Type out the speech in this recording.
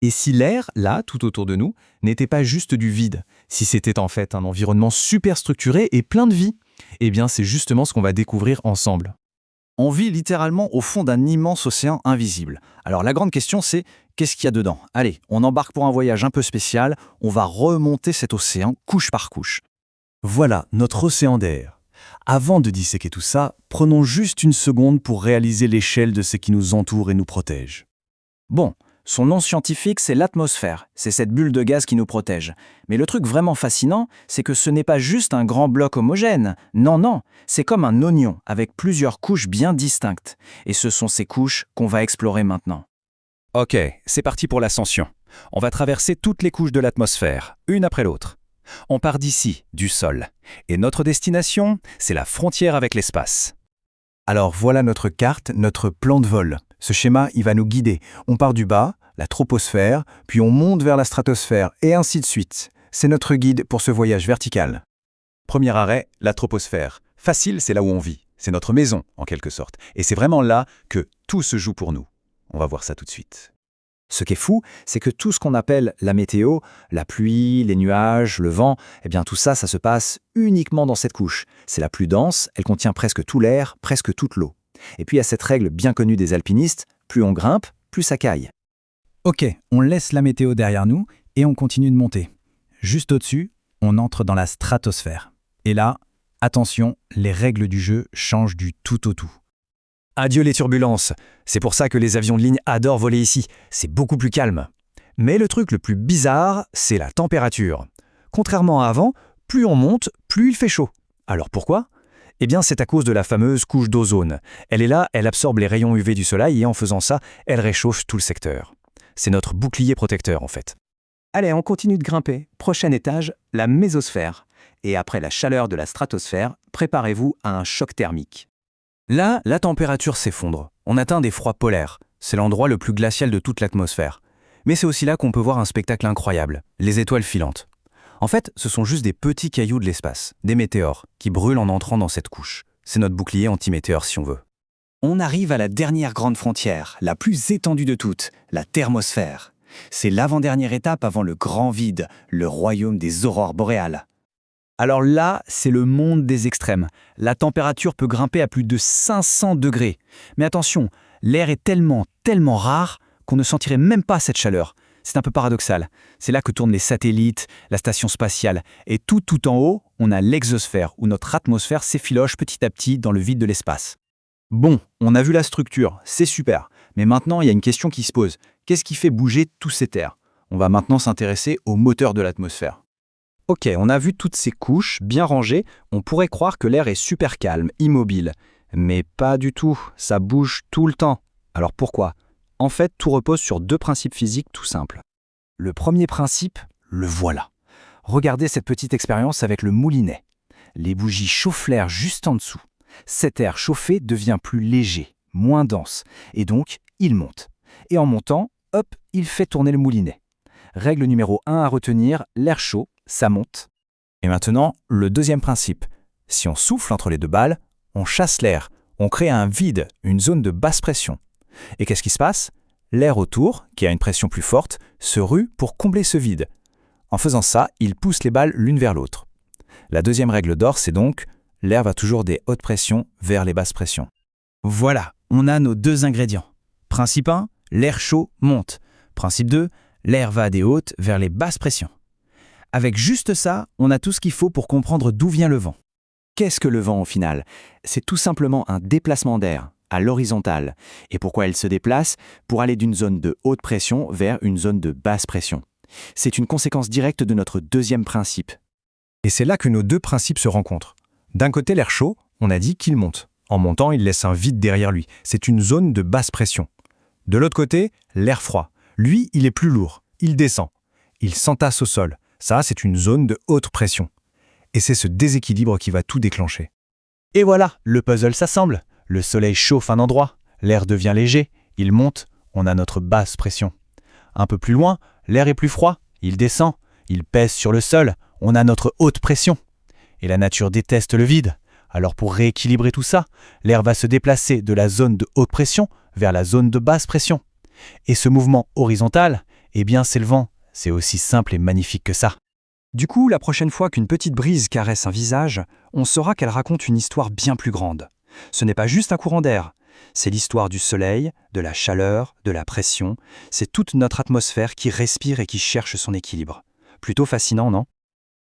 Et si l'air, là, tout autour de nous, n'était pas juste du vide, si c'était en fait un environnement super structuré et plein de vie, eh bien c'est justement ce qu'on va découvrir ensemble. On vit littéralement au fond d'un immense océan invisible. Alors la grande question c'est, qu'est-ce qu'il y a dedans? Allez, on embarque pour un voyage un peu spécial, on va remonter cet océan couche par couche. Voilà notre océan d'air. Avant de disséquer tout ça, prenons juste une seconde pour réaliser l'échelle de ce qui nous entoure et nous protège. Bon, son nom scientifique c'est l'atmosphère, c'est cette bulle de gaz qui nous protège. Mais le truc vraiment fascinant, c'est que ce n'est pas juste un grand bloc homogène. Non, c'est comme un oignon avec plusieurs couches bien distinctes. Et ce sont ces couches qu'on va explorer maintenant. Ok, c'est parti pour l'ascension. On va traverser toutes les couches de l'atmosphère, une après l'autre. On part d'ici, du sol. Et notre destination, c'est la frontière avec l'espace. Alors voilà notre carte, notre plan de vol. Ce schéma, il va nous guider. On part du bas, la troposphère, puis on monte vers la stratosphère, et ainsi de suite. C'est notre guide pour ce voyage vertical. Premier arrêt, la troposphère. Facile, c'est là où on vit. C'est notre maison, en quelque sorte. Et c'est vraiment là que tout se joue pour nous. On va voir ça tout de suite. Ce qui est fou, c'est que tout ce qu'on appelle la météo, la pluie, les nuages, le vent, eh bien tout ça, ça se passe uniquement dans cette couche. C'est la plus dense, elle contient presque tout l'air, presque toute l'eau. Et puis il y a cette règle bien connue des alpinistes, plus on grimpe, plus ça caille. Ok, on laisse la météo derrière nous et on continue de monter. Juste au-dessus, on entre dans la stratosphère. Et là, attention, les règles du jeu changent du tout au tout. Adieu les turbulences. C'est pour ça que les avions de ligne adorent voler ici. C'est beaucoup plus calme. Mais le truc le plus bizarre, c'est la température. Contrairement à avant, plus on monte, plus il fait chaud. Alors pourquoi ? Eh bien, c'est à cause de la fameuse couche d'ozone. Elle est là, elle absorbe les rayons UV du soleil et en faisant ça, elle réchauffe tout le secteur. C'est notre bouclier protecteur en fait. Allez, on continue de grimper. Prochain étage, la mésosphère. Et après la chaleur de la stratosphère, préparez-vous à un choc thermique. Là, la température s'effondre. On atteint des froids polaires. C'est l'endroit le plus glacial de toute l'atmosphère. Mais c'est aussi là qu'on peut voir un spectacle incroyable, les étoiles filantes. En fait, ce sont juste des petits cailloux de l'espace, des météores, qui brûlent en entrant dans cette couche. C'est notre bouclier anti-météore si on veut. On arrive à la dernière grande frontière, la plus étendue de toutes, la thermosphère. C'est l'avant-dernière étape avant le grand vide, le royaume des aurores boréales. Alors là, c'est le monde des extrêmes. La température peut grimper à plus de 500 degrés. Mais attention, l'air est tellement rare qu'on ne sentirait même pas cette chaleur. C'est un peu paradoxal. C'est là que tournent les satellites, la station spatiale. Et tout en haut, on a l'exosphère, où notre atmosphère s'effiloche petit à petit dans le vide de l'espace. Bon, on a vu la structure, c'est super. Mais maintenant, il y a une question qui se pose. Qu'est-ce qui fait bouger tous ces airs? On va maintenant s'intéresser au moteur de l'atmosphère. Ok, on a vu toutes ces couches bien rangées, on pourrait croire que l'air est super calme, immobile. Mais pas du tout, ça bouge tout le temps. Alors pourquoi ? En fait, tout repose sur deux principes physiques tout simples. Le premier principe, le voilà. Regardez cette petite expérience avec le moulinet. Les bougies chauffent l'air juste en dessous. Cet air chauffé devient plus léger, moins dense, et donc il monte. Et en montant, hop, il fait tourner le moulinet. Règle numéro 1 à retenir, l'air chaud, ça monte. Et maintenant, le deuxième principe. Si on souffle entre les deux balles, on chasse l'air, on crée un vide, une zone de basse pression. Et qu'est-ce qui se passe ? L'air autour, qui a une pression plus forte, se rue pour combler ce vide. En faisant ça, il pousse les balles l'une vers l'autre. La deuxième règle d'or, c'est donc, l'air va toujours des hautes pressions vers les basses pressions. Voilà, on a nos deux ingrédients. Principe 1, l'air chaud monte. Principe 2, l'air va des hautes vers les basses pressions. Avec juste ça, on a tout ce qu'il faut pour comprendre d'où vient le vent. Qu'est-ce que le vent au final? C'est tout simplement un déplacement d'air à l'horizontale. Et pourquoi elle se déplace? Pour aller d'une zone de haute pression vers une zone de basse pression. C'est une conséquence directe de notre deuxième principe. Et c'est là que nos deux principes se rencontrent. D'un côté, l'air chaud, on a dit qu'il monte. En montant, il laisse un vide derrière lui. C'est une zone de basse pression. De l'autre côté, l'air froid. Lui, il est plus lourd. Il descend. Il s'entasse au sol. Ça, c'est une zone de haute pression. Et c'est ce déséquilibre qui va tout déclencher. Et voilà, le puzzle s'assemble. Le soleil chauffe un endroit, l'air devient léger, il monte, on a notre basse pression. Un peu plus loin, l'air est plus froid, il descend, il pèse sur le sol, on a notre haute pression. Et la nature déteste le vide. Alors pour rééquilibrer tout ça, l'air va se déplacer de la zone de haute pression vers la zone de basse pression. Et ce mouvement horizontal, Eh bien, c'est le vent. C'est aussi simple et magnifique que ça. Du coup, la prochaine fois qu'une petite brise caresse un visage, on saura qu'elle raconte une histoire bien plus grande. Ce n'est pas juste un courant d'air, c'est l'histoire du soleil, de la chaleur, de la pression, c'est toute notre atmosphère qui respire et qui cherche son équilibre. Plutôt fascinant, non ?